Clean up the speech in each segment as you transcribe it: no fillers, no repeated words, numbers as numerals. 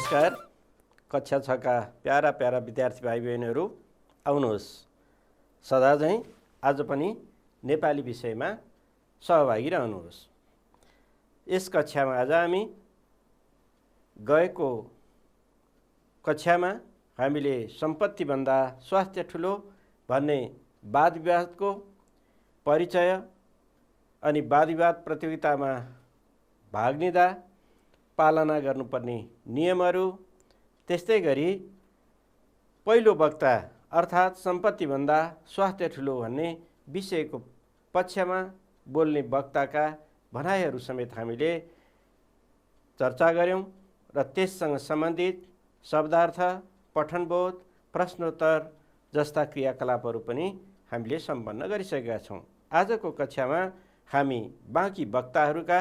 नमस्कार। कक्षा 6 का प्यारा प्यारा विद्यार्थी भाइ बहिनीहरू, आउनुहोस् सदा झैं आज पनि नेपाली विषयमा सहभागी रहनुहोस्। यस कक्षामा आज हामी गएको कक्षामा हामीले सम्पत्तिभन्दा स्वास्थ्य ठुलो भन्ने वाद विवादको परिचय अनि वाद विवाद प्रतियोगितामा भाग लिँदा पालना गर्नुपर्ने नियमहरू, त्यस्तै गरी पहिलो वक्ता अर्थात् सम्पत्तिभन्दा स्वास्थ्य ठुलो भन्ने विषयको पक्षमा बोल्ने वक्ताका भनाइहरू समेत हामीले चर्चा गर्यौं र त्यससँग सम्बन्धित शब्दार्थ, पठनबोध, प्रश्नोत्तर जस्ता क्रियाकलापहरू पनि हामीले सम्पन्न गरिसकेका छौं। आजको कक्षामा हामी बाँकी वक्ताहरूका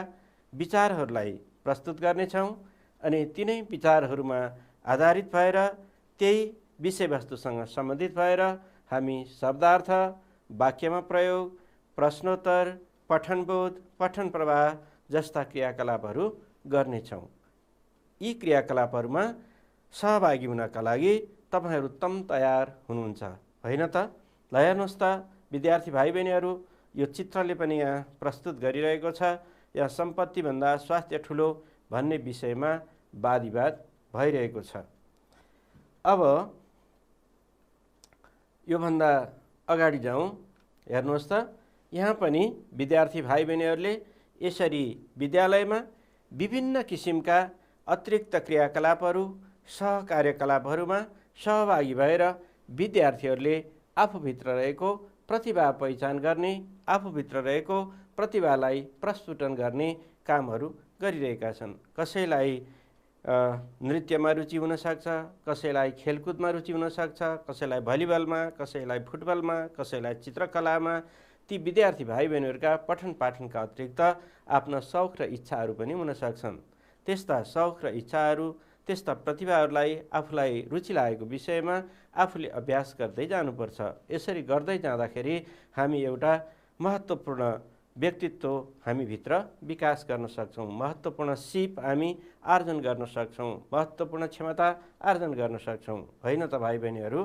विचारहरूलाई प्रस्तुत गर्नेछौं अनि तिनै विचारहरूमा आधारित भएर त्यही विषयवस्तुसँग सम्बन्धित भएर हामी शब्दार्थ, वाक्यमा प्रयोग, प्रश्नोत्तर, पठनबोध, पठन प्रवाह जस्ता क्रियाकलापहरू गर्नेछौं। यी क्रियाकलापहरूमा सहभागी हुनका लागि तपाईहरू तम तयार हुनुहुन्छ होइन त? ल हेर्नुहोस् त विद्यार्थी भाइ बहिनीहरू, यो चित्रले पनि यहाँ प्रस्तुत गरिरहेको छ। यहाँ सम्पत्तिभन्दा स्वास्थ्य ठुलो भन्ने विषयमा वाद विवाद भइरहेको छ। अब योभन्दा अगाडि जाउँ। हेर्नुहोस् त यहाँ पनि विद्यार्थी भाइ बहिनीहरूले यसरी विद्यालयमा विभिन्न किसिमका अतिरिक्त क्रियाकलापहरू, सहकार्यकलापहरूमा सहभागी भएर विद्यार्थीहरूले आफूभित्र रहेको प्रतिभा पहिचान गर्ने, आफूभित्र रहेको प्रतिभालाई प्रस्फुटन गर्ने कामहरू गरिरहेका छन्। कसैलाई नृत्यमा रुचि हुन सक्छ, कसैलाई खेलकुदमा रुचि हुन सक्छ, कसैलाई भलिबलमा, कसैलाई फुटबलमा, कसैलाई चित्रकलामा। ती विद्यार्थी भाइ बहिनीहरूका पठन पाठनका अतिरिक्त आफ्ना शौक र इच्छाहरू पनि हुन सक्छन्। त्यस्ता शौक र इच्छाहरू, त्यस्ता प्रतिभाहरूलाई आफूलाई रुचि लागेको विषयमा आफूले अभ्यास गर्दै जानुपर्छ। यसरी गर्दै जाँदाखेरि हामी एउटा महत्त्वपूर्ण व्यक्तित्व हामीभित्र विकास गर्न सक्छौं, महत्त्वपूर्ण सिप हामी आर्जन गर्न सक्छौं, महत्त्वपूर्ण क्षमता आर्जन गर्न सक्छौं होइन त भाइ बहिनीहरू?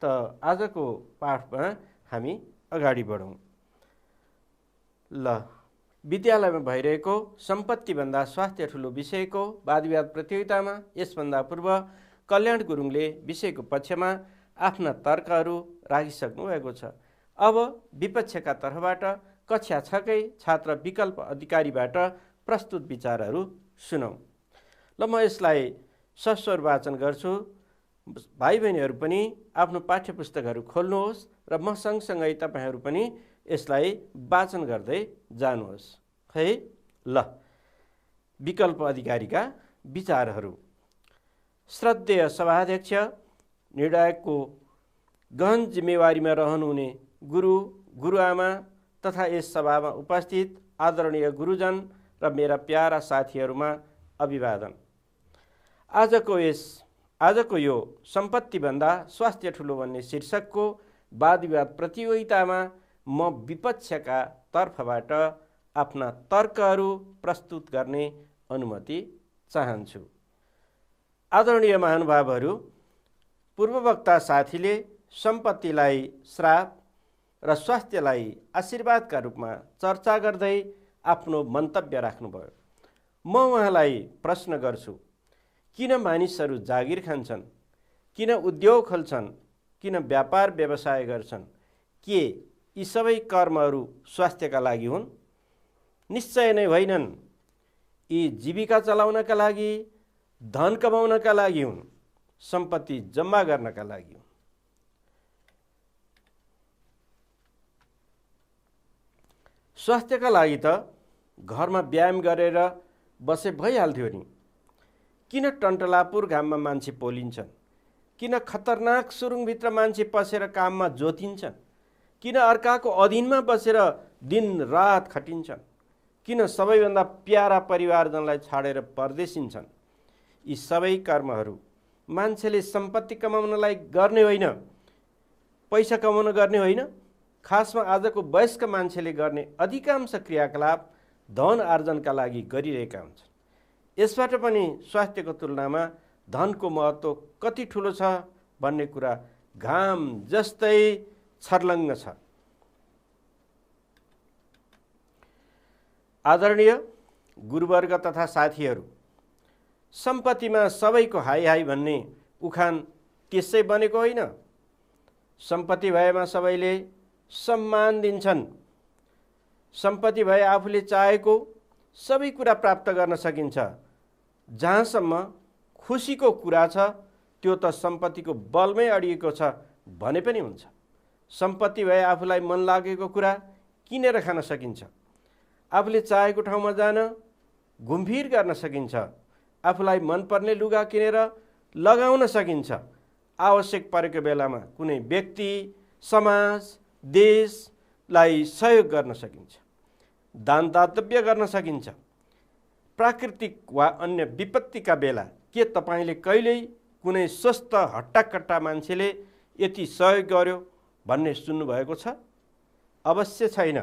त आजको पाठमा हामी अगाडि बढौँ। ल, विद्यालयमा भइरहेको सम्पत्तिभन्दा स्वास्थ्य ठुलो विषयको वाद विवाद प्रतियोगितामा यसभन्दा पूर्व कल्याण गुरुङले विषयको पक्षमा आफ्ना तर्कहरू राखिसक्नु भएको छ। अब विपक्षका तर्फबाट कक्षा 6 कै छात्र विकल्प अधिकारीबाट प्रस्तुत विचारहरू सुनौं। ल, म यसलाई सस्वर वाचन गर्छु। भाइ बहिनीहरू पनि आफ्नो पाठ्यपुस्तकहरू खोल्नुहोस् र म सँगसँगै तपाईहरू पनि यसलाई वाचन गर्दै जानुहोस् है। ल, विकल्प अधिकारीका विचारहरू। श्रद्धेय सभाध्यक्ष, निर्णायकको गहन जिम्मेवारीमा रहनुहुने गुरु, गुरुआमा तथा यस सभामा उपस्थित आदरणीय गुरुजन र मेरा प्यारा साथीहरूमा अभिवादन। आजको यो सम्पत्तिभन्दा स्वास्थ्य ठुलो भन्ने शीर्षकको वाद विवाद प्रतियोगितामा म विपक्षका तर्फबाट आफ्ना तर्कहरू प्रस्तुत गर्ने अनुमति चाहन्छु। आदरणीय महानुभावहरू, पूर्ववक्ता साथीले सम्पत्तिलाई श्राप र स्वास्थ्यलाई आशीर्वादका रूपमा चर्चा गर्दै आफ्नो मन्तव्य राख्नुभयो। म उहाँलाई प्रश्न गर्छु, किन मानिसहरू जागिर खान्छन्, किन उद्योग खोल्छन्, किन व्यापार व्यवसाय गर्छन्? के यी सबै कर्महरू स्वास्थ्यका लागि हुन्? निश्चय नै होइनन्। यी जीविका चलाउनका लागि, धन कमाउनका लागि हुन्, सम्पत्ति जम्मा गर्नका लागि हुन्। स्वास्थ्यका लागि त घरमा व्यायाम गरेर बसे भइहाल्थ्यो नि। किन टन्टलापुर घाममा मान्छे पोलिन्छन्? किन खतरनाक सुरुङभित्र मान्छे पसेर काममा जोतिन्छन्? किन अर्काको अधीनमा बसेर दिन रात खटिन्छन्? किन सबैभन्दा प्यारा परिवारजनलाई छाडेर परदेशिन्छन्? यी सबै कर्महरू मान्छेले सम्पत्ति कमाउनलाई गर्ने होइन, पैसा कमाउन गर्ने होइन। खासमा आजको वयस्क मान्छेले गर्ने अधिकांश क्रियाकलाप धन आर्जनका लागि गरिरहेका हुन्छन्। यसबाट पनि स्वास्थ्यको तुलनामा धनको महत्त्व कति ठुलो छ भन्ने कुरा घाम जस्तै छर्लङ्ग छ। आदरणीय गुरुवर्ग तथा साथीहरू, सम्पत्तिमा सबैको हाई हाई भन्ने उखान त्यसै बनेको होइन। सम्पत्ति भएमा सबैले सम्मान दिन्छन्। सम्पत्ति भए आफूले चाहेको सबै कुरा प्राप्त गर्न सकिन्छ। जहाँसम्म खुसीको कुरा छ त्यो त सम्पत्तिको बलमै अडिएको छ भने पनि हुन्छ। सम्पत्ति भए आफूलाई मन लागेको कुरा किनेर खान सकिन्छ। आफूले चाहेको ठाउँमा जान घुमफिर गर्न सकिन्छ। आफूलाई मनपर्ने लुगा किनेर लगाउन सकिन्छ। आवश्यक परेको बेलामा कुनै व्यक्ति, समाज, देशलाई सहयोग गर्न सकिन्छ। दान दातव्य गर्न सकिन्छ। प्राकृतिक वा अन्य विपत्तिका बेला के तपाईँले कहिल्यै कुनै स्वस्थ हट्टाकट्टा मान्छेले यति सहयोग गर्यो भन्ने सुन्नुभएको छ? अवश्य छैन।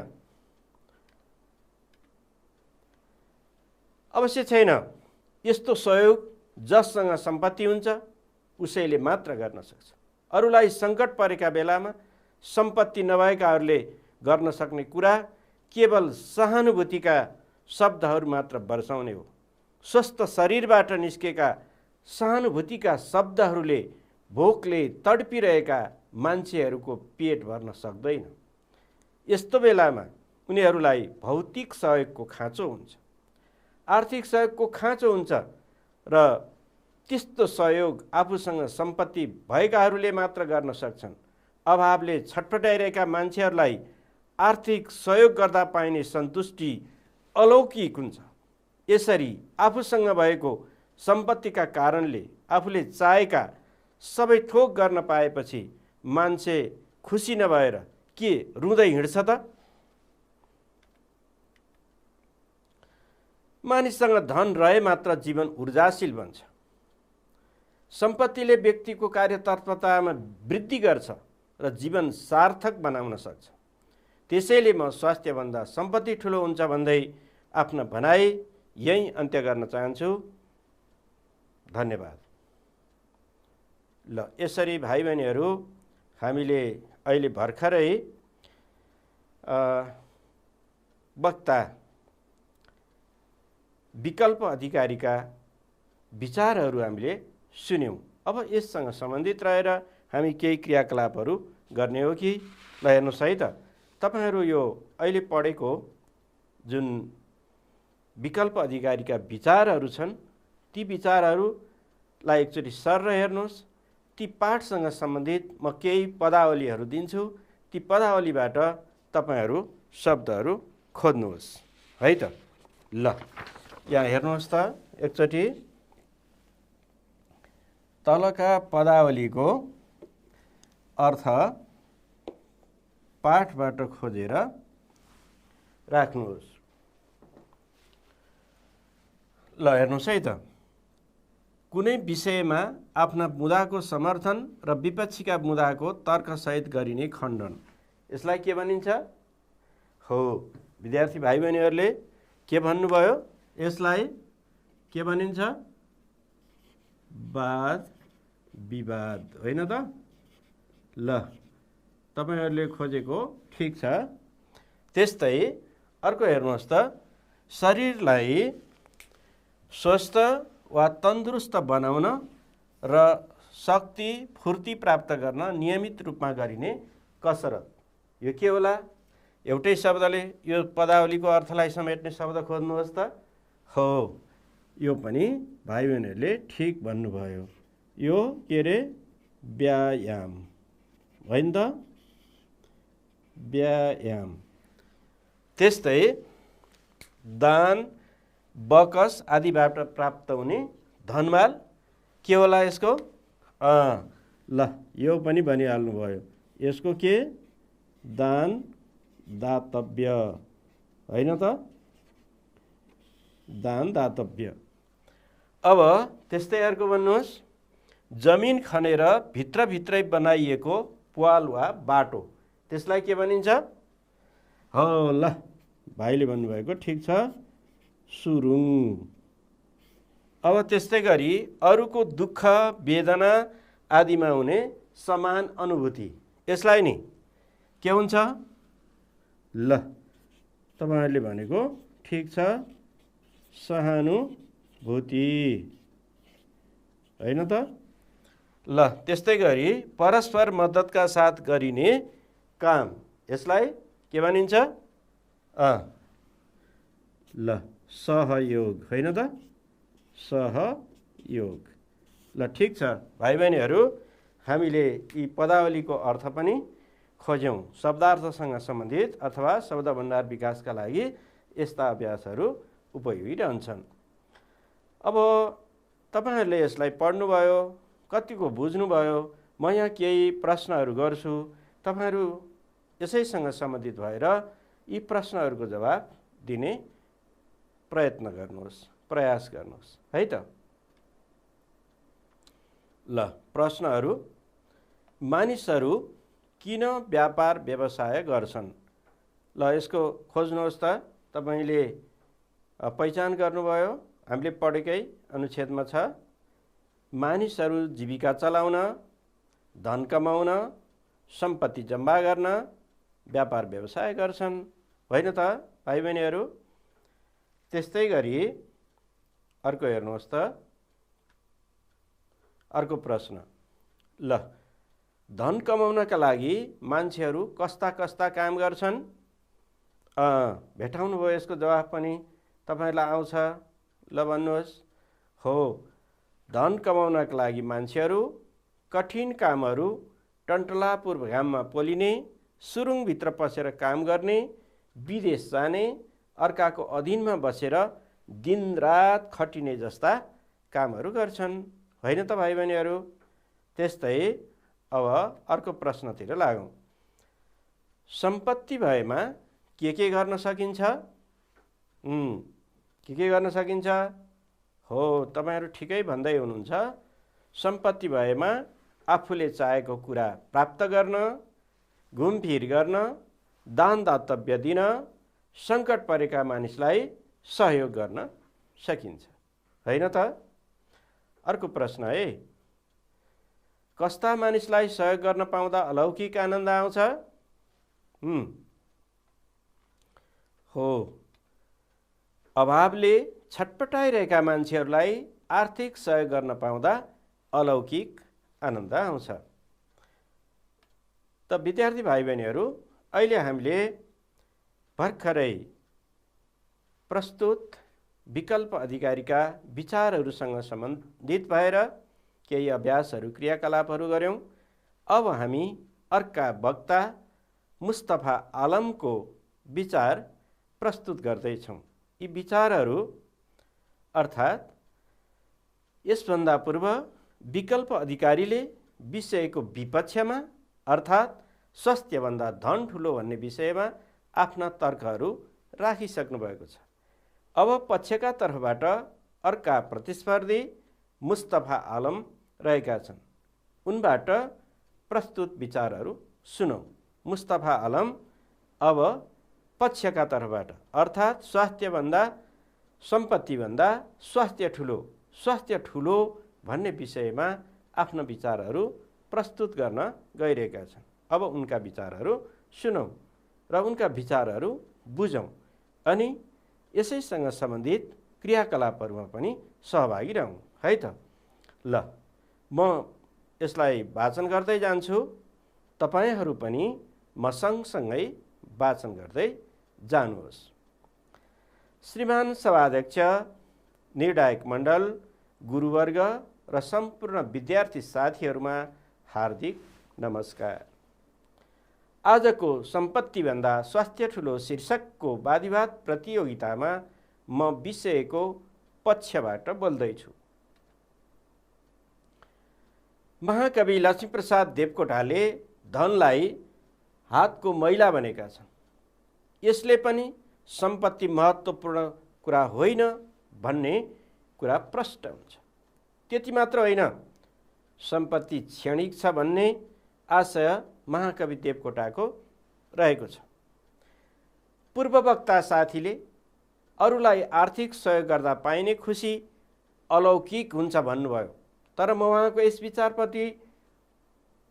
अवश्य छैन। यस्तो सहयोग जससँग सम्पत्ति हुन्छ उसैले मात्र गर्न सक्छ। अरूलाई सङ्कट परेका बेलामा सम्पत्ति नभएकाहरूले गर्न सक्ने कुरा केवल सहानुभूतिका शब्दहरू मात्र वर्षाउने हो। स्वस्थ शरीरबाट निस्केका सहानुभूतिका शब्दहरूले भोकले तडपिरहेका मान्छेहरूको पेट भर्न सक्दैन। यस्तो बेलामा उनीहरूलाई भौतिक सहयोगको खाँचो हुन्छ, आर्थिक सहयोगको खाँचो हुन्छ र त्यस्तो सहयोग आफूसँग सम्पत्ति भएकाहरूले मात्र गर्न सक्छन्। अभावले छटपटाइरहेका मान्छेहरूलाई आर्थिक सहयोग गर्दा पाइने सन्तुष्टि अलौकिक हुन्छ। यसरी आफूसँग भएको सम्पत्तिका कारणले आफूले चाहेका सबै थोक गर्न पाएपछि मान्छे खुसी नभएर के रुँदै हिँड्छ त? मानिससँग धन रहे मात्र जीवन ऊर्जाशील बन्छ। सम्पत्तिले व्यक्तिको कार्यतत्परतामा वृद्धि गर्छ र जीवन सार्थक बनाउन सक्छ। त्यसैले म स्वास्थ्यभन्दा सम्पत्ति ठुलो हुन्छ भन्दै आफ्नो भनाइ यही अन्त्य गर्न चाहन्छु। धन्यवाद। ल, यसरी भाइ बहिनीहरू, हामीले अहिले भर्खरै वक्ता विकल्प अधिकारीका विचारहरू हामीले सुन्यौँ। अब यससँग सम्बन्धित रहेर हामी केही क्रियाकलापहरू गर्ने हो कि? ल, हेर्नुहोस् है त, तपाईँहरू यो अहिले पढेको जुन विकल्प अधिकारीका विचारहरू छन् ती विचारहरूलाई एकचोटि सर हेर्नुहोस्। ती पाठसँग सम्बन्धित म केही पदावलीहरू दिन्छु। ती पदावलीबाट तपाईँहरू शब्दहरू खोज्नुहोस् है त। ल, यहाँ हेर्नुहोस् त एकचोटि तलका पदावलीको अर्थ पाठबाट खोजेर राख्नुहोस्। ल, हेर्नुहोस् है त, कुनै विषयमा आफ्ना मुद्दाको समर्थन र विपक्षीका मुद्दाको तर्कसहित गरिने खण्डन, यसलाई के भनिन्छ? हो, विद्यार्थी भाइ बहिनीहरूले के भन्नुभयो? यसलाई के भनिन्छ? वाद विवाद, होइन त? ल, तपाईहरूले खोजेको ठिक छ। त्यस्तै अर्को हेर्नुहोस् त, शरीरलाई स्वस्थ वा तन्दुरुस्त बनाउन र शक्ति फुर्ती प्राप्त गर्न नियमित रूपमा गरिने कसरत, यो के होला? एउटै शब्दले यो पदावलीको अर्थलाई समेट्ने शब्द खोज्नुहोस् त। हो, यो पनि भाइ बहिनीहरूले ठिक भन्नुभयो। यो के अरे? व्यायाम, होइन त? व्यायाम। त्यस्तै दान, बकस आदिबाट प्राप्त हुने धनमाल के होला यसको? ल, यो पनि भनिहाल्नुभयो। यसको के? दान दातव्य, होइन त? दान दातव्य। अब त्यस्तै अर्को भन्नुहोस्, जमिन खनेर भित्रभित्रै बनाइएको प्वाल वा बाटो, त्यसलाई के भनिन्छ? हो, ल, भाइले भन्नुभएको ठिक छ, सुरुङ। अब त्यस्तै गरी अरूको दुःख वेदना आदिमा हुने समान अनुभूति, यसलाई नि के हुन्छ? ल तपाईहरुले भनेको ठिक छ, सहानुभूति हैन त? ल त्यस्तै गरी परस्पर मद्दतका साथ गरिने काम, यसलाई के भनिन्छ? ल सहयोग हैन त? सहयोग। ल ठिक छ भाइ बहिनीहरू, हामीले यी पदावलीको अर्थ पनि खोज्यौँ। शब्दार्थसँग सम्बन्धित अथवा शब्द भण्डार विकासका लागि यस्ता अभ्यासहरू उपयोगी रहन्छन्। अब तपाईहरुले यसलाई पढ्नुभयो, कतिको बुझ्नुभयो? म यहाँ केही प्रश्नहरू गर्छु, तपाईहरु यसैसँग सम्बन्धित भएर यी प्रश्नहरूको जवाब दिने प्रयत्न गर्नुहोस्, प्रयास गर्नुहोस् है त। ल प्रश्नहरू, मानिसहरू किन व्यापार व्यवसाय गर्छन्? ल यसको खोज्नुहोस् त। तपाईले पहिचान गर्नुभयो, हामीले पढेकै अनुच्छेदमा छ। मानिसहरू जीविका चलाउन, धन कमाउन, सम्पत्ति जम्मा गर्न व्यापार व्यवसाय गर्छन्, होइन त भाइ बहिनीहरू? त्यस्तै गरी अर्को हेर्नुहोस् त, अर्को प्रश्न। ल धन कमाउनका लागि मान्छेहरू कस्ता कस्ता काम गर्छन्? भेटाउनु भयो यसको जवाफ पनि तपाईहरुलाई आउँछ। ल भन्नुहोस्। हो, धन कमाउनका लागि मान्छेहरू कठिन कामहरू, टन्टलापुर घाममा पोलिने, सुरुङभित्र पसेर काम गर्ने, विदेश जाने, अर्काको अधीनमा बसेर दिनरात खटिने जस्ता कामहरू गर्छन्, होइन त भाइ बहिनीहरू? त्यस्तै अब अर्को प्रश्नतिर लागौँ। सम्पत्ति भएमा के गर्न सकिन्छ? के गर्न सकिन्छ? हो, तपाईहरु ठिकै भन्दै हुनुहुन्छ। सम्पत्ति भएमा आफूले चाहेको कुरा प्राप्त गर्न, घुमफिर गर्न, दान दातव्य दिन, सङ्कट परेका मानिसलाई सहयोग गर्न सकिन्छ, होइन त? अर्को प्रश्न है, कस्ता मानिसलाई सहयोग गर्न पाउँदा अलौकिक आनन्द आउँछ? हो, अभावले छटपटाइरहेका मान्छेहरूलाई आर्थिक सहयोग गर्न पाउँदा अलौकिक आनन्द आउँछ। त विद्यार्थी भाइ बहिनीहरू, अहिले हामीले भर्खरै प्रस्तुत विकल्प अधिकारीका विचारहरूसँग सम्बन्धित भएर केही अभ्यासहरू, क्रियाकलापहरू गर्यौं। अब हामी अर्का वक्ता मुस्तफा आलमको विचार प्रस्तुत गर्दैछौँ। यी विचारहरू अर्थात् यसभन्दा पूर्व विकल्प अधिकारीले विषयको विपक्षमा अर्थात् स्वास्थ्यभन्दा धन ठुलो भन्ने विषयमा आफ्ना तर्कहरू राखिसक्नु भएको छ। अब पक्षका तर्फबाट अर्का प्रतिस्पर्धी मुस्तफा आलम रहेका छन्, उनबाट प्रस्तुत विचारहरू सुनौं। मुस्तफा आलम अब पक्षका तर्फबाट अर्थात् स्वास्थ्यभन्दा सम्पत्तिभन्दा स्वास्थ्य ठुलो भन्ने विषयमा आफ्ना विचारहरू प्रस्तुत गर्न गइरहेका छन्। अब उनका विचारहरू सुनौं र उनका विचारहरू बुझौं अनि यसैसँग सम्बन्धित क्रियाकलापहरूमा पनि सहभागी रहौं, है त? ल म यसलाई वाचन गर्दै जान्छु, तपाईहरू पनि म सँगसँगै वाचन गर्दै जानुहोस्। श्रीमान सभाध्यक्ष, निर्णायक मण्डल, गुरुवर्ग र सम्पूर्ण विद्यार्थी साथीहरूमा हार्दिक नमस्कार। आजको सम्पत्तिभन्दा स्वास्थ्य ठुलो शीर्षकको वादविवाद प्रतियोगितामा म विषयको पक्षबाट बोल्दैछु। महाकवि लक्ष्मीप्रसाद देवकोटाले धनलाई हातको मैला भनेका छन्। यसले पनि सम्पत्ति महत्त्वपूर्ण कुरा होइन भन्ने कुरा प्रष्ट हुन्छ। त्यति मात्र होइन, सम्पत्ति क्षणिक छ भन्ने आशय महाकवि देवकोटाको रहेको छ। पूर्ववक्ता साथीले अरूलाई आर्थिक सहयोग गर्दा पाइने खुसी अलौकिक हुन्छ भन्नुभयो, तर म उहाँको यस विचारप्रति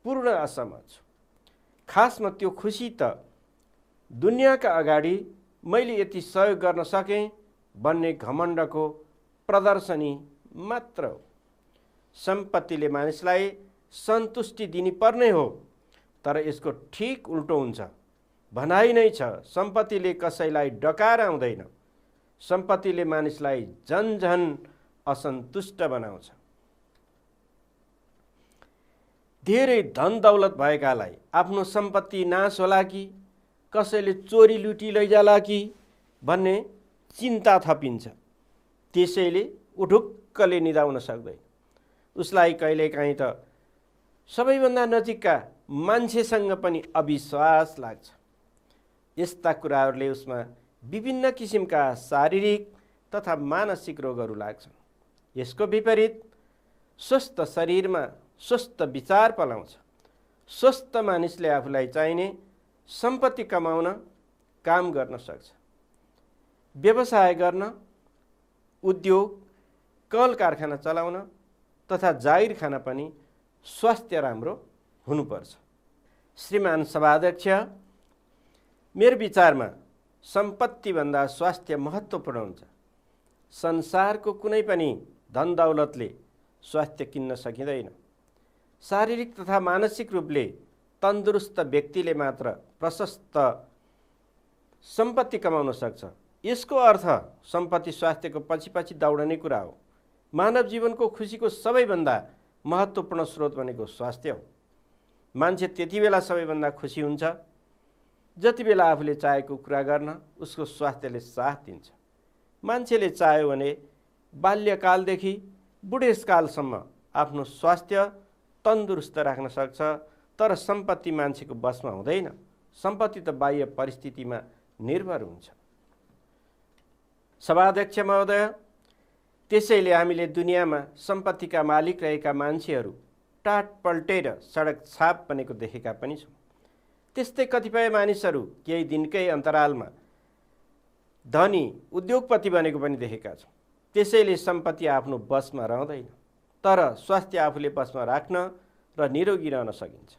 पूर्ण असहमत छु। खासमा त्यो खुसी त दुनियाँका अगाडि मैले यति सहयोग गर्न सकेँ भन्ने घमण्डको प्रदर्शनी मात्र हो। सम्पत्तिले मानिसलाई सन्तुष्टि दिनु पर्ने हो, तर यसको ठिक उल्टो हुन्छ। भनाइ नै छ, सम्पत्तिले कसैलाई डकार आउँदैन, सम्पत्तिले मानिसलाई झन असन्तुष्ट बनाउँछ। धेरै धन दौलत भएकालाई आफ्नो सम्पत्ति नाश होला कि कसैले चोरी लुटी लैजाला कि भन्ने चिन्ता थपिन्छ। त्यसैले उढुक्कले निदाउन सक्दैन। उसलाई कहिलेकाहीँ त सबैभन्दा नजिकका मान्छेसँग पनि अविश्वास लाग्छ। यस्ता कुराहरूले उसमा विभिन्न किसिमका शारीरिक तथा मानसिक रोगहरू लाग्छन्। यसको विपरीत स्वस्थ शरीरमा स्वस्थ विचार पलाउँछ। स्वस्थ मानिसले आफूलाई चाहिने सम्पत्ति कमाउन काम गर्न सक्छ। व्यवसाय गर्न, उद्योग, कल कारखाना चलाउन तथा जागिर खान पनि स्वास्थ्य राम्रो हुनुपर्छ। श्रीमान सभाध्यक्ष, मेरो विचारमा सम्पत्तिभन्दा स्वास्थ्य महत्त्वपूर्ण हुन्छ। संसारको कुनै पनि धन दौलतले स्वास्थ्य किन्न सकिँदैन। शारीरिक तथा मानसिक रूपले तन्दुरुस्त व्यक्तिले मात्र प्रशस्त सम्पत्ति कमाउन सक्छ। यसको अर्थ सम्पत्ति स्वास्थ्यको पछि दौडने कुरा हो। मानव जीवनको खुसीको सबैभन्दा महत्त्वपूर्ण स्रोत भनेको स्वास्थ्य हो। मान्छे त्यति बेला सबैभन्दा खुसी हुन्छ जति बेला आफूले चाहेको कुरा गर्न उसको स्वास्थ्यले साथ दिन्छ। मान्छेले चाह्यो भने बाल्यकालदेखि बुढेसकालसम्म आफ्नो स्वास्थ्य तन्दुरुस्त राख्न सक्छ, तर सम्पत्ति मान्छेको बसमा हुँदैन। सम्पत्ति त बाह्य परिस्थितिमा निर्भर हुन्छ। सभाध्यक्ष महोदय, त्यसैले हामीले दुनियाँमा सम्पत्तिका मालिक रहेका मान्छेहरू टाट पल्टेर सडक छाप बनेको देखेका पनि छौँ। त्यस्तै कतिपय मानिसहरू केही दिनकै अन्तरालमा धनी उद्योगपति बनेको पनि देखेका छौँ। त्यसैले सम्पत्ति आफ्नो बसमा रहँदैन, तर स्वास्थ्य आफूले बसमा राख्न र निरोगी रहन सकिन्छ।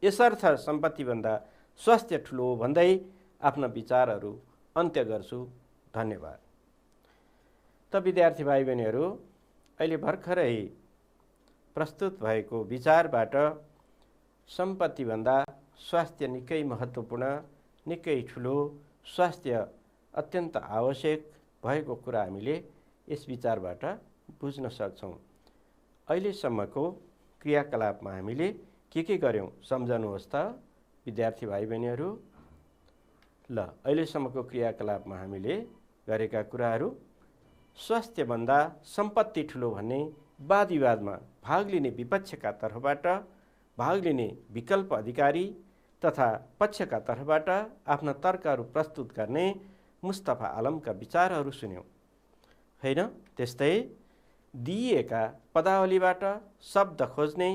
यसर्थ सम्पत्तिभन्दा स्वास्थ्य ठुलो हो भन्दै आफ्ना विचारहरू अन्त्य गर्छु। धन्यवाद। त विद्यार्थी भाइ बहिनीहरू, अहिले भर्खरै प्रस्तुत भएको विचारबाट सम्पत्तिभन्दा स्वास्थ्य निकै महत्त्वपूर्ण, निकै ठुलो, स्वास्थ्य अत्यन्त आवश्यक भएको कुरा हामीले यस विचारबाट बुझ्न सक्छौँ। अहिलेसम्मको क्रियाकलापमा हामीले के गर्यौँ सम्झनुहोस् त विद्यार्थी भाइ बहिनीहरू। ल, अहिलेसम्मको क्रियाकलापमा हामीले गरेका कुराहरू स्वास्थ्यभन्दा सम्पत्ति ठुलो भन्ने वाद-विवादमा भाग लिने विपक्षका तर्फबाट, भाग लिने विकल्प अधिकारी तथा पक्षका तर्फबाट आफ्ना तर्कहरू प्रस्तुत गर्ने मुस्तफा आलमका विचारहरू सुन्यौँ, होइन? त्यस्तै दिइएका पदावलीबाट शब्द खोज्ने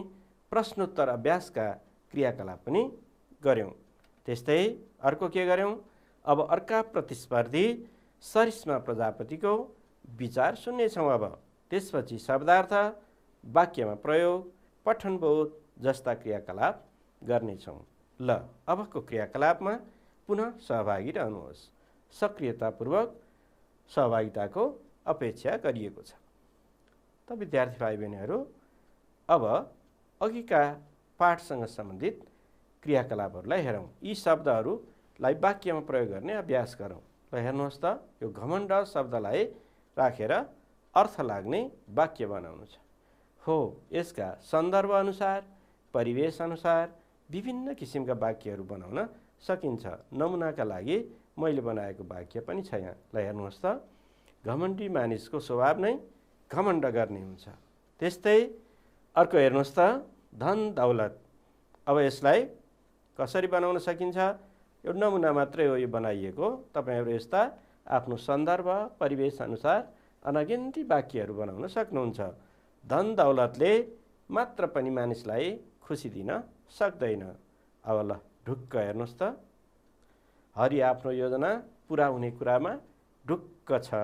प्रश्नोत्तर अभ्यासका क्रियाकलाप पनि गर्यौँ। त्यस्तै अर्को के गर्यौँ? अब अर्का प्रतिस्पर्धी सरिस्मा प्रजापतिको विचार सुन्नेछौँ। अब त्यसपछि शब्दार्थ, वाक्यमा प्रयोग, पठनबोध जस्ता क्रियाकलाप गर्नेछौँ। ल, अबको क्रियाकलापमा पुनः सहभागी रहनुहोस्। सक्रियतापूर्वक सहभागिताको अपेक्षा गरिएको छ। त विद्यार्थी भाइ बहिनीहरू, अब अघिका पाठसँग सम्बन्धित क्रियाकलापहरूलाई हेरौँ। यी शब्दहरूलाई वाक्यमा प्रयोग गर्ने अभ्यास गरौँ। ल, हेर्नुहोस् त, यो घमण्ड शब्दलाई राखेर अर्थ लाग्ने वाक्य बनाउनु छ। हो, यसका सन्दर्भ अनुसार, परिवेश अनुसार विभिन्न किसिमका वाक्यहरू बनाउन सकिन्छ। नमुनाका लागि मैले बनाएको वाक्य पनि छ यहाँ। ल, हेर्नुहोस् त, घमण्डी मानिसको स्वभाव नै घमण्ड गर्ने हुन्छ। त्यस्तै अर्को हेर्नुहोस् त, धन दौलत। अब यसलाई कसरी बनाउन सकिन्छ? यो नमुना मात्रै हो यो बनाइएको। तपाईहरु यस्ता आफ्नो सन्दर्भ परिवेश अनुसार अनगिन्ती वाक्यहरू बनाउन सक्नुहुन्छ। धन दौलतले मात्र पनि मानिसलाई खुसी दिन सक्दैन। अब ल ढुक्क हेर्नुस् त, हरि आफ्नो योजना पूरा हुने कुरामा ढुक्क छ,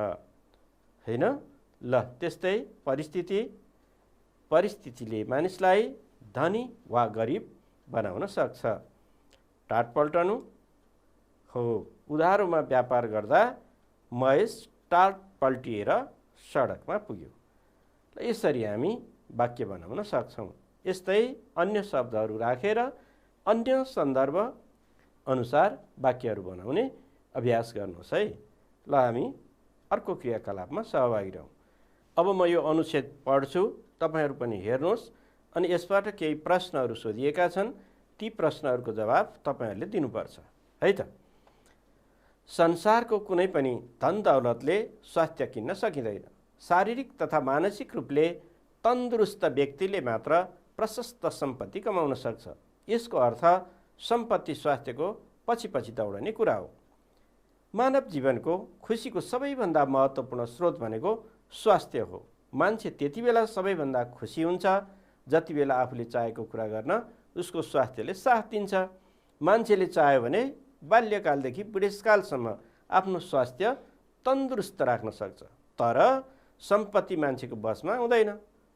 हैन? ल त्यस्तै परिस्थितिले मानिसलाई धनी वा गरिब बनाउन सक्छ। टाट पल्टनु हो, उधारोमा व्यापार गर्दा महेश टाट पल्टिएर सडकमा पुग्यो। यसरी हामी वाक्य बनाउन सक्छौँ। यस्तै अन्य शब्दहरू राखेर अन्य सन्दर्भ अनुसार वाक्यहरू बनाउने अभ्यास गर्नुहोस् है। ल हामी अर्को क्रियाकलापमा सहभागी रहौँ। अब म यो अनुच्छेद पढ्छु, तपाईहरू पनि हेर्नुहोस् अनि यसबाट केही प्रश्नहरू सोधिएका छन्। ती प्रश्नहरूको जवाब तपाईहरूले दिनुपर्छ है त। संसारको कुनै पनि धन दौलतले स्वास्थ्य किन्न सकिँदैन। शारीरिक तथा मानसिक रूपले तन्दुरुस्त व्यक्तिले मात्र प्रशस्त सम्पत्ति कमाउन सक्छ। यसको अर्थ सम्पत्ति स्वास्थ्यको पछि दौडने कुरा हो। मानव जीवनको खुसीको सबैभन्दा महत्त्वपूर्ण स्रोत भनेको स्वास्थ्य हो। मान्छे त्यति बेला सबैभन्दा खुसी हुन्छ जति बेला आफूले चाहेको कुरा गर्न उसको स्वास्थ्यले साथ दिन्छ। मान्छेले चाह्यो भने बाल्यकालदेखि बुढेसकालसम्म आफ्नो स्वास्थ्य तन्दुरुस्त राख्न सक्छ। तर सम्पत्ति मान्छेको बसमा हुँदैन।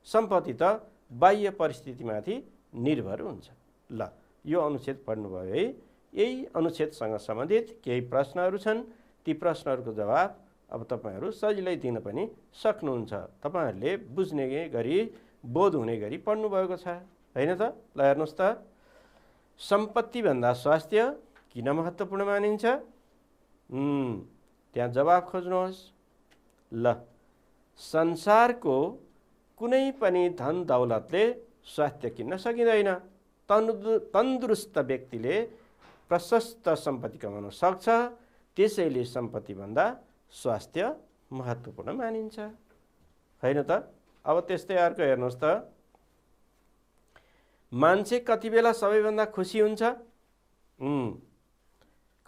सम्पत्ति त बाह्य परिस्थितिमाथि निर्भर हुन्छ। ल यो अनुच्छेद पढ्नुभयो है। यही अनुच्छेदसँग सम्बन्धित केही प्रश्नहरू छन्। ती प्रश्नहरूको जवाब अब तपाईहरू सजिलै दिन पनि सक्नुहुन्छ। तपाईहरूले बुझ्ने गरी बोध हुने गरी पढ्नुभएको छ हैन त। ल हेर्नुहोस् त, सम्पत्तिभन्दा स्वास्थ्य किन महत्त्वपूर्ण मानिन्छ? त्यहाँ जवाब खोज्नुहोस्। ल संसारको कुनै पनि धन दौलतले स्वास्थ्य किन्न सकिँदैन। तन्दुरुस्त व्यक्तिले प्रशस्त सम्पत्ति कमाउन सक्छ। त्यसैले सम्पत्तिभन्दा स्वास्थ्य महत्त्वपूर्ण मानिन्छ हैन त। अब त्यस्तै अर्को हेर्नुहोस् त, मान्छे कति बेला सबैभन्दा खुसी हुन्छ?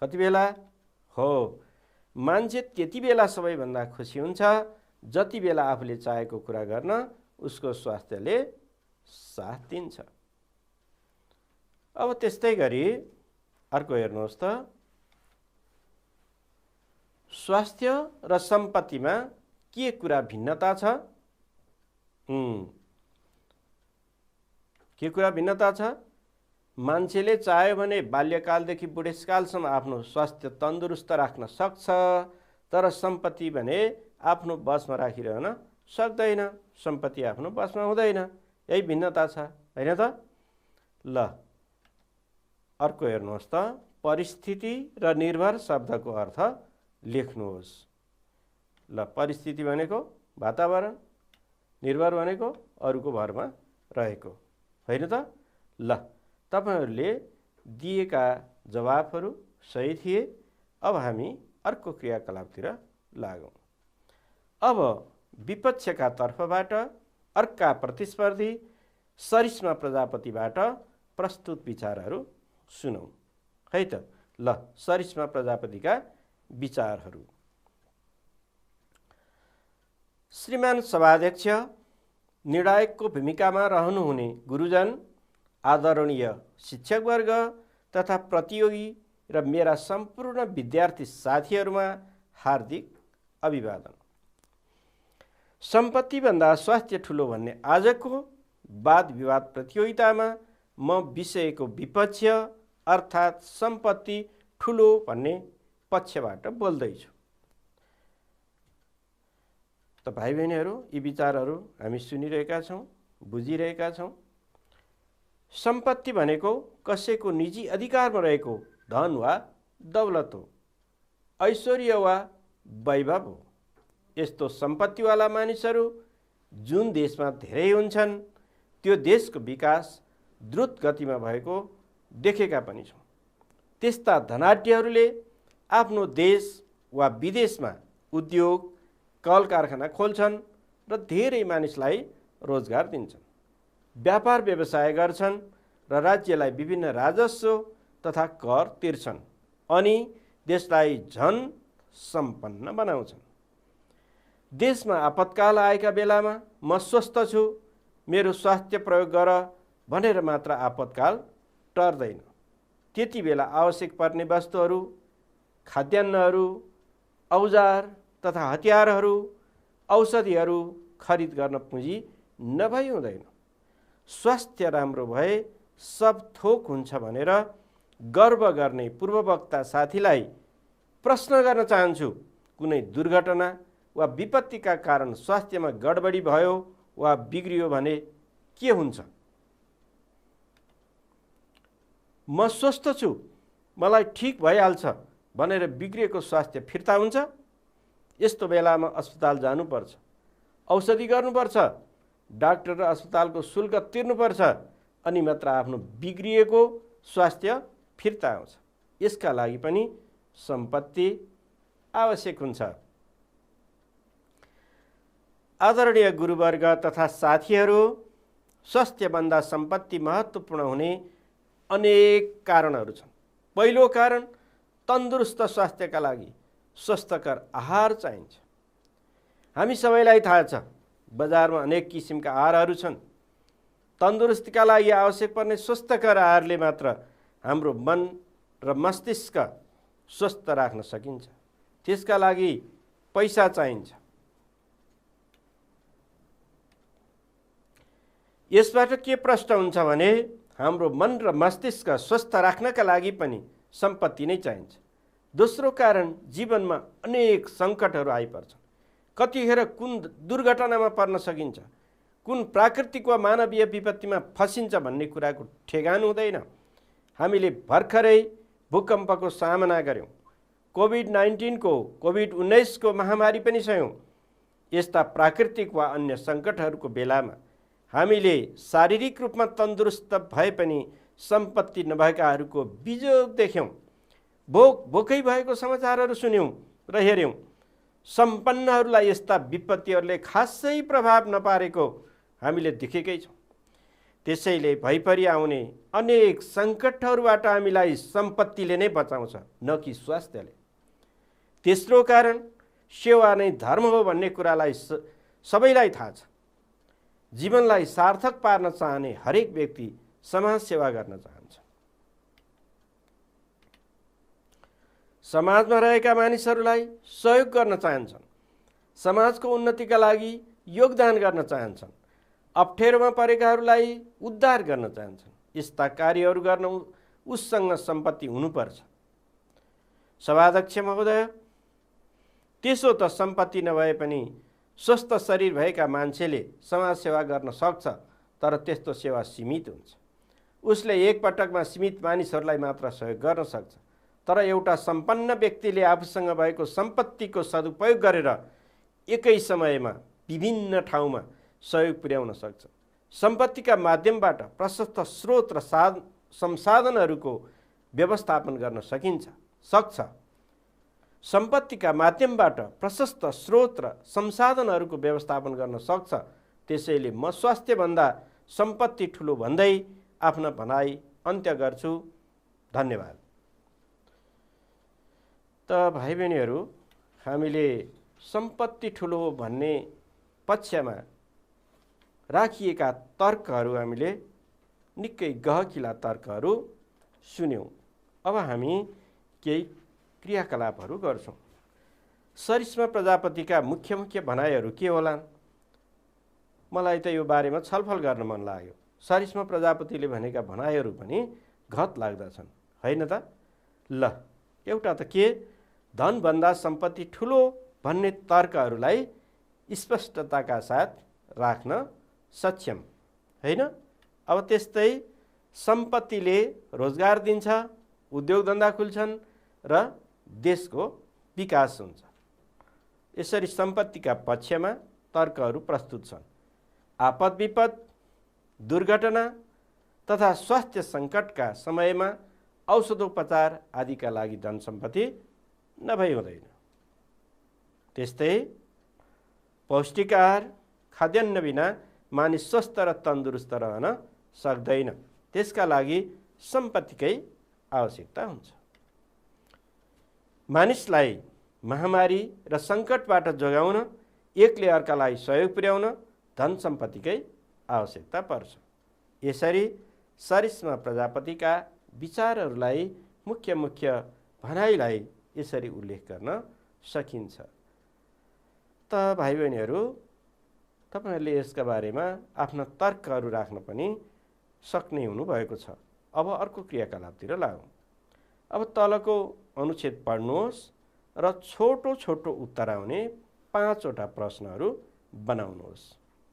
कति बेला हो? मान्छे त्यति बेला सबैभन्दा खुसी हुन्छ जति बेला आफूले चाहेको कुरा गर्न उसको स्वास्थ्यले साथ दिन्छ। अब त्यस्तै गरी अर्को हेर्नुहोस् त, स्वास्थ्य र सम्पत्तिमा के कुरा भिन्नता छ? के कुरा भिन्नता छ? मान्छेले चाह्यो भने बाल्यकालदेखि बुढेसकालसम्म आफ्नो स्वास्थ्य तन्दुरुस्त राख्न सक्छ। तर सम्पत्ति भने आफ्नो बसमा राखिरहन सक्दैन। सम्पत्ति आफ्नो बसमा हुँदैन। यही भिन्नता छ हैन त। ल अर्को हेर्नुहोस् त, परिस्थिति र निर्भर शब्दको अर्थ लेख्नुहोस्। ल परिस्थिति भनेको वातावरण, निर्भर भनेको अरूको भरमा रहेको हैन त। ल तपाईहरूले दिएका जवाफहरू सही थिए। अब हामी अर्को क्रियाकलापतिर लागौँ। अब विपक्षका तर्फबाट अर्का प्रतिस्पर्धी सरिस्मा प्रजापतिबाट प्रस्तुत विचारहरू सुनौँ है त। ल सरिस्मा प्रजापतिका विचारहरू। श्रीमान सभाध्यक्ष, निर्णायकको भूमिकामा रहनुहुने गुरुजन, आदरणीय शिक्षकवर्ग तथा प्रतियोगी र मेरा सम्पूर्ण विद्यार्थी साथीहरूमा हार्दिक अभिवादन। सम्पत्तिभन्दा स्वास्थ्य ठुलो भन्ने आजको वाद विवाद प्रतियोगितामा म विषयको विपक्ष अर्थात् सम्पत्ति ठुलो भन्ने पक्षबाट बोल्दैछु। त भाइ बहिनीहरू, यी विचारहरू हामी सुनिरहेका छौँ, बुझिरहेका छौँ। सम्पत्ति भनेको कसैको निजी अधिकारमा रहेको धन वा दौलत हो, ऐश्वर्य वा वैभव हो। यस्तो सम्पत्तिवाला मानिसहरू जुन देशमा धेरै हुन्छन् त्यो देशको विकास द्रुत गतिमा भएको देखेका पनि छौँ। त्यस्ता धनाढ्यहरूले आफ्नो देश वा विदेशमा उद्योग कल कारखाना खोल्छन् र धेरै मानिसलाई रोजगार दिन्छन्, व्यापार व्यवसाय गर्छन् र राज्यलाई विभिन्न राजस्व तथा कर तिर्छन् अनि देशलाई झन सम्पन्न बनाउँछन्। देशमा आपतकाल आएका बेलामा म स्वस्थ छु, मेरो स्वास्थ्य प्रयोग गर भनेर मात्र आपतकाल टर्दैन। त्यति बेला आवश्यक पर्ने वस्तुहरू, खाद्यान्नहरू, औजार तथा हतियारहरू औषधिहरू खरिद गर्न पुँजी नभई हुँदैन। स्वास्थ्य राम्रो भए सब थोक हुन्छ भनेर गर्व गर्ने पूर्ववक्ता साथीलाई प्रश्न गर्न चाहन्छु। कुनै दुर्घटना वा विपत्तिका कारण स्वास्थ्यमा गडबडी भयो वा बिग्रियो भने के हुन्छ? म स्वस्थ छु, मलाई ठिक भइहाल्छ भनेर बिग्रिएको स्वास्थ्य फिर्ता हुन्छ? यस्तो बेलामा अस्पताल जानुपर्छ, औषधि गर्नुपर्छ, डाक्टर र अस्पतालको शुल्क तिर्नुपर्छ, अनि मात्र आफ्नो बिग्रिएको स्वास्थ्य फिर्ता आउँछ। यसका लागि पनि सम्पत्ति आवश्यक हुन्छ। आदरणीय गुरुवर्ग तथा साथीहरू, स्वास्थ्यभन्दा सम्पत्ति महत्त्वपूर्ण हुने अनेक कारणहरू छन्। पहिलो कारण, तन्दुरुस्त स्वास्थ्यका लागि स्वस्थकर आहार चाहिन्छ। हामी सबैलाई थाहा छ, बजारमा अनेक किसिमका आहारहरू छन्। तन्दुरुस्तीका लागि आवश्यक पर्ने स्वस्थकर आहारले मात्र हाम्रो मन र मस्तिष्क स्वस्थ राख्न सकिन्छ। त्यसका लागि पैसा चाहिन्छ। यसबाट के प्रश्न हुन्छ भने हाम्रो मन र मस्तिष्क स्वस्थ राख्नका लागि पनि सम्पत्ति नै चाहिन्छ। दोस्रो कारण, जीवनमा अनेक सङ्कटहरू आइपर्छन्। कतिखेर कुन दुर्घटनामा पर्न सकिन्छ, कुन प्राकृतिक वा मानवीय विपत्तिमा फसिन्छ भन्ने कुराको ठेगान हुँदैन। हामीले भर्खरै भूकम्पको सामना गऱ्यौँ, कोभिड-19 को महामारी पनि सह्यौँ। यस्ता प्राकृतिक वा अन्य सङ्कटहरूको बेलामा हामीले शारीरिक रूपमा तन्दुरुस्त भए पनि सम्पत्ति नभएकाहरूको बिजोग देख्यौँ। भोकै भएको समाचारहरू सुन्यौँ र हेऱ्यौँ। सम्पन्नहरूलाई यस्ता विपत्तिहरूले खासै प्रभाव नपारेको हामीले देखेकै छौँ। त्यसैले भइपरि आउने अनेक सङ्कटहरूबाट हामीलाई सम्पत्तिले नै बचाउँछ, न कि स्वास्थ्यले। तेस्रो कारण, सेवा नै धर्म हो भन्ने कुरालाई सबैलाई थाहा छ। जीवनलाई सार्थक पार्न चाहने हरेक व्यक्ति समाज सेवा गर्न चाहन्छ। समाजमा रहेका मानिसहरूलाई सहयोग गर्न चाहन्छन्, समाजको उन्नतिका लागि योगदान गर्न चाहन्छन्, अप्ठ्यारोमा परेकाहरूलाई उद्धार गर्न चाहन्छन्। यस्ता कार्यहरू गर्न उससँग सम्पत्ति हुनुपर्छ। सभाध्यक्ष महोदय, त्यसो त सम्पत्ति नभए पनि स्वस्थ शरीर भएका मान्छेले समाज सेवा गर्न सक्छ, तर त्यस्तो सेवा सीमित हुन्छ। उसले एक पटकमा सीमित मानिसहरूलाई मात्र सहयोग गर्न सक्छ। तर एउटा सम्पन्न व्यक्तिले आफूसँग भएको सम्पत्तिको सदुपयोग गरेर एकै समयमा विभिन्न ठाउँमा सहयोग पुर्याउन सक्छ। सम्पत्तिका माध्यमबाट प्रशस्त स्रोत र संसाधनहरूको व्यवस्थापन गर्न सक्छ। सम्पत्तिका माध्यमबाट प्रशस्त स्रोत र संसाधनहरूको व्यवस्थापन गर्न सक्छ। त्यसैले म स्वास्थ्यभन्दा सम्पत्ति ठुलो भन्दै आफ्ना भनाइ अन्त्य गर्छु। धन्यवाद। त भाइ बहिनीहरू, हामीले सम्पत्ति ठुलो भन्ने पक्षमा राखिएका तर्कहरू हामीले निकै गहकिला तर्कहरू सुन्यौँ। अब हामी केही क्रियाकलापहरू गर्छौँ। सरिस्मा प्रजापतिका मुख्य भनाइहरू के होलान्? मलाई त यो बारेमा छलफल गर्न मन लाग्यो। सरिस्मा प्रजापतिले भनेका भनाइहरू पनि घत लाग्दछन्, होइन त? ल, एउटा त के, धनभन्दा सम्पत्ति ठुलो भन्ने तर्कहरूलाई स्पष्टताका साथ राख्न सक्षम, होइन? अब त्यस्तै सम्पत्तिले रोजगार दिन्छ, उद्योग धन्दा खुल्छन् र देशको विकास हुन्छ। यसरी सम्पत्तिका पक्षमा तर्कहरू प्रस्तुत छन्। आपद विपद, दुर्घटना तथा स्वास्थ्य सङ्कटका समयमा औषधोपचार आदिका लागि धन सम्पत्ति नभई हुँदैन। त्यस्तै पौष्टिक आहार, खाद्यान्न बिना मानिस स्वस्थ र तन्दुरुस्त रहन सक्दैन। त्यसका लागि सम्पत्तिकै आवश्यकता हुन्छ। मानिसलाई महामारी र सङ्कटबाट जोगाउन, एकले अर्कालाई सहयोग पुर्याउन धन सम्पत्तिकै आवश्यकता पर्छ। यसरी सरिस्मा प्रजापतिका विचारहरूलाई मुख्य भनाइलाई यसरी उल्लेख गर्न सकिन्छ। त भाइ बहिनीहरू तपाईहरुले यसका बारेमा आफ्ना तर्कहरू राख्न पनि सक्ने हुनुभएको छ। अब अर्को क्रियाकलापतिर लागौं। अब तलको अनुच्छेद पढ्नुहोस् र छोटो छोटो उत्तर आउने 5 वटा प्रश्नहरू बनाउनुहोस्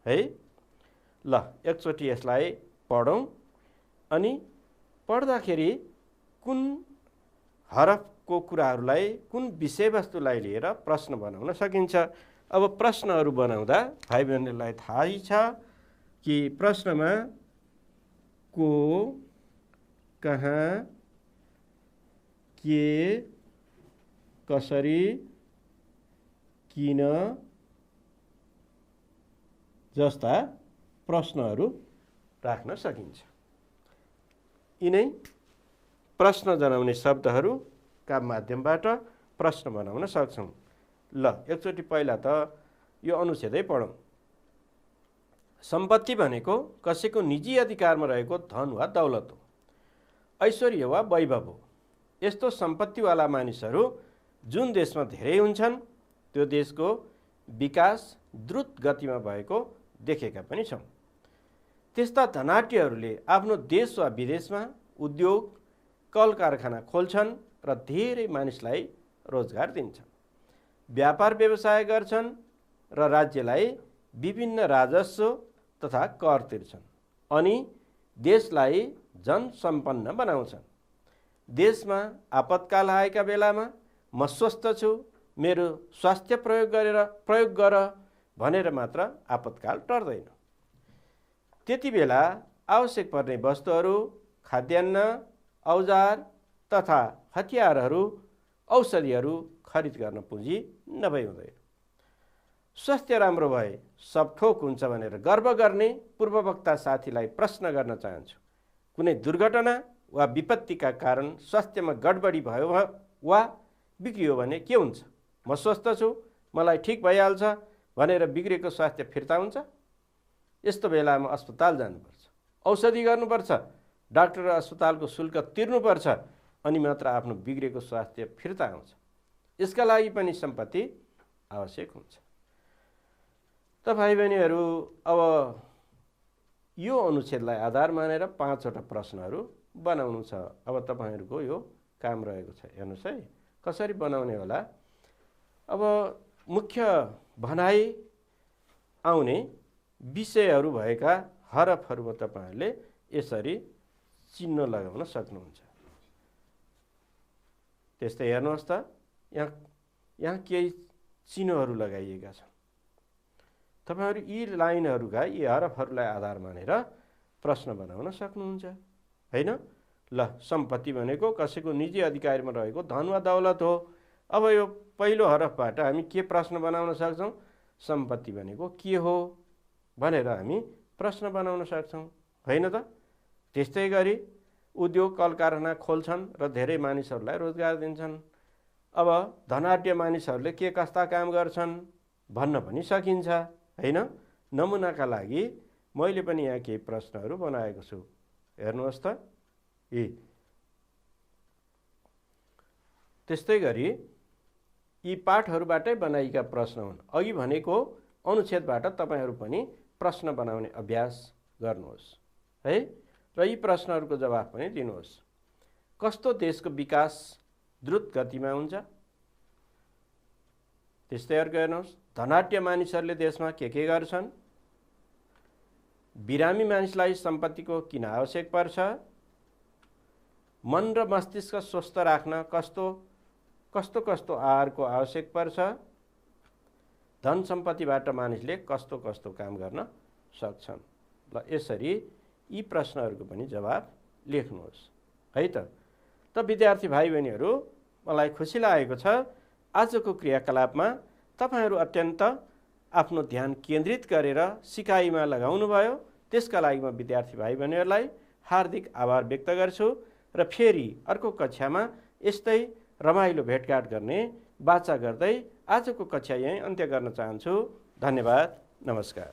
है। ल एकचोटि यसलाई पढौं अनि पढ्दाखेरि कुन हरफको कुराहरूलाई कुन विषयवस्तुलाई लिएर प्रश्न बनाउन सकिन्छ। अब प्रश्नहरू बनाउँदा भाइ बहिनीलाई थाहै छ कि प्रश्नमा को, कहाँ, के, कसरी, किन जस्ता प्रश्नहरू राख्न सकिन्छ। यिनै प्रश्न जनाउने शब्दहरूका माध्यमबाट प्रश्न बनाउन सक्छौं। ल एकचोटि पहिला त यो अनुच्छेदै पढौं। सम्पत्ति भनेको कसैको निजी अधिकारमा रहेको धन वा दौलत हो, ऐश्वर्य वा वैभव हो। यस्तो सम्पत्तिवाला मानिसहरू जुन देशमा धेरै हुन्छन् त्यो देशको विकास द्रुत गतिमा भएको देखेका पनि छौं। त्यस्ता धनाढ्यहरूले आफ्नो देश वा विदेशमा उद्योग कल कारखाना खोल्छन् र धेरै मानिसलाई रोजगार दिन्छन्, व्यापार व्यवसाय गर्छन् र राज्यलाई विभिन्न राजस्व तथा कर तिर्छन् अनि देशलाई जनसम्पन्न बनाउँछन्। देशमा आपतकाल आएका बेलामा म स्वस्थ छु, मेरो स्वास्थ्य प्रयोग गर भनेर मात्र आपतकाल टर्दैन। त्यति बेला आवश्यक पर्ने वस्तुहरू, खाद्यान्न, औजार तथा हतियारहरू, औषधिहरू खरिद गर्न पुँजी नभई हुँदैन। स्वास्थ्य राम्रो भए सब थोक हुन्छ भनेर गर्व गर्ने पूर्ववक्ता साथीलाई प्रश्न गर्न चाहन्छु। कुनै दुर्घटना वा विपत्तिका कारण स्वास्थ्यमा गडबडी भयो वा बिग्रियो भने के हुन्छ? म स्वस्थ छु, मलाई ठिक भइहाल्छ भनेर बिग्रेको स्वास्थ्य फिर्ता हुन्छ? यस्तो बेलामा अस्पताल जानुपर्छ, औषधि गर्नुपर्छ, डाक्टर र अस्पतालको शुल्क तिर्नुपर्छ अनि मात्र आफ्नो बिग्रेको स्वास्थ्य फिर्ता आउँछ। यसका लागि पनि सम्पत्ति आवश्यक हुन्छ। त भाइ बहिनीहरू अब यो अनुच्छेदलाई आधार मानेर 5 वटा प्रश्नहरू बनाउनु छ। अब तपाईहरुको यो काम रहेको छ। हेर्नुस् है कसरी बनाउने होला। अब मुख्य भनाइ आउने विषयहरू भएका हरफहरुमा तपाईहरुले यसरी चिन्ह लगाउन सक्नुहुन्छ। त्यस्तै हेर्नुहोस् त यहाँ केही चिन्हहरू लगाइएका छन्। तपाईहरु यी लाइनहरूका यी हरफहरूलाई आधार मानेर प्रश्न बनाउन सक्नुहुन्छ हैन। ल सम्पत्ति भनेको कसैको निजी अधिकारमा रहेको धन वा दौलत हो। अब यो पहिलो हरफबाट हामी के प्रश्न बनाउन सक्छौं? सम्पत्ति भनेको के हो भनेर हामी प्रश्न बनाउन सक्छौं हैन त। त्यस्तै गरी उद्योग कल कारखाना खोल्छन् र धेरै मानिसहरूलाई रोजगार दिन्छन्। अब धनाढ्य मानिसहरूले के कस्ता काम गर्छन् भन्न पनि सकिन्छ हैन। नमुनाका लागि मैले पनि यहाँ केही प्रश्नहरू बनाएको छु। हेर्नुहोस् त त्यस्तै गरी यी पाठहरूबाटै बनाइएका प्रश्न हुन्। अघि भनेको अनुच्छेदबाट तपाईहरु पनि प्रश्न बनाउने अभ्यास गर्नुहोस् है र यी प्रश्नहरूको जवाफ पनि दिनुहोस्। कस्तो देशको विकास द्रुत गतिमा हुन्छ? त्यस्तै अर्को हेर्नुहोस्, धनाढ्य मानिसहरूले देशमा के गर्छन्? बिरामी मानिसलाई सम्पत्तिको किन आवश्यक पर्छ? मन र मस्तिष्क स्वस्थ राख्न कस्तो कस्तो आहारको आवश्यक पर्छ? धन सम्पत्तिबाट मानिसले कस्तो काम गर्न सक्छन्? ल यसरी यी प्रश्नहरूको पनि जवाफ लेख्नुहोस् है त। विद्यार्थी भाइ बहिनीहरू मलाई खुसी लागेको छ आजको क्रियाकलापमा तपाईहरु अत्यन्त आफ्नो ध्यान केन्द्रित गरेर सिकाइमा लगाउनु भयो। त्यसका लागि म विद्यार्थी भाइ बहिनीहरूलाई हार्दिक आभार व्यक्त गर्छु र फेरि अर्को कक्षामा यस्तै रमाइलो भेटघाट गर्ने बाचा गर्दै आजको कक्षा यही अन्त्य गर्न चाहन्छु। धन्यवाद, नमस्कार।